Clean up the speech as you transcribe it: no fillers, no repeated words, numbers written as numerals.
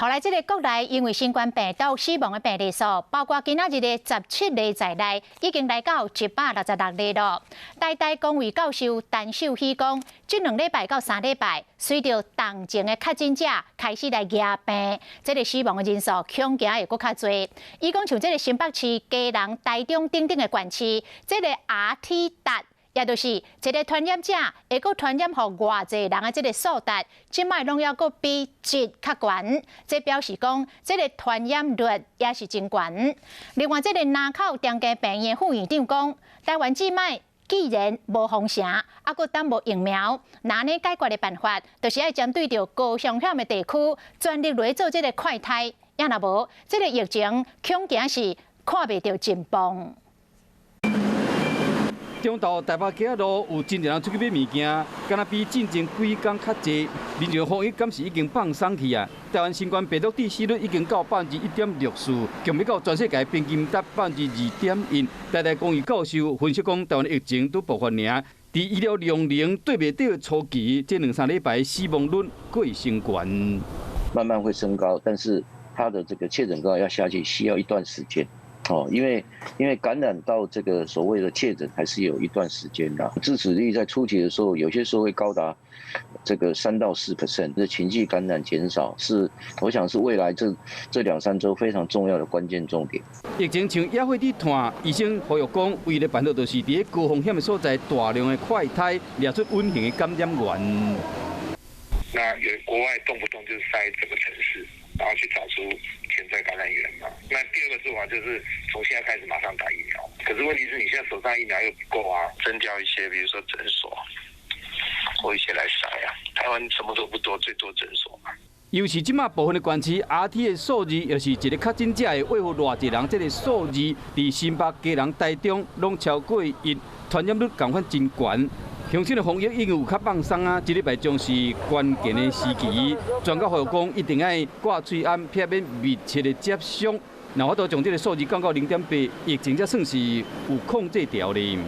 后来，这个国内因为新冠病毒死亡的病例数，包括今仔日的17例在内，已经来到166例了。台公卫教授陈秀熙讲，这2礼拜到3礼拜，随着动情的确诊者开始来压病，这个死亡的人数恐惊会搁较多。伊讲像这个新北市、基隆、台中等等的县市，这个RT值。也就是一个传染者会搁传染予偌济人的这个数值，即摆拢要搁比1较悬，这表示讲这个传染率也是真悬。另外，这个南口中家病院副院长讲，台湾即摆既然无封城，还搁等无疫苗，那呢解决的办法，就是要针对着高风险的地区，全力来做这个快筛，也若无，这个疫情恐惊是看袂到进步。中道台北街路有真侪人出去买物件，敢若比进前几工较济。民众防疫敢是已经放松去啊！台湾新冠病毒致死率已经到1.64%，强要到全世界平均达2.1%。台公卫教授分析讲，台湾疫情都爆发尔，伫医疗量能对袂到初期，这2、3礼拜死亡率过升悬，慢慢会升高，但是它的这个确诊高要下去需要一段时间。因为感染到这个所谓的确诊还是有一段时间的，致死率在初期的时候，有些时候会高达这个3到4%。这群聚感染减少是，我想是未来这2、3周非常重要的关键重点。疫情像野火在炭，医生呼吁讲，唯一的办法就是伫高风险的所在，大量的快筛抓出稳定的感染源。那有国外动不动就是筛整个城市，然后去找出潜在感染源嘛。那第二个做法就是从现在开始马上打疫苗。可是问题是你现在手上疫苗又不够啊，增加一些，比如说诊所或一些来筛啊。台湾什么都不多，最多诊所嘛。尤其即马部分的县市 RT 的数字，又是一个确诊者的喂服偌济人，这个数字伫新北、基隆、台中拢超过1，传染率同款真悬。乡亲的防疫已经有较放松啊，这礼拜将是关键的时期。专家呼吁讲，一定要挂嘴安，避免密切的接触。那我都将这个数字降到0.8，疫情才算是有控制掉的。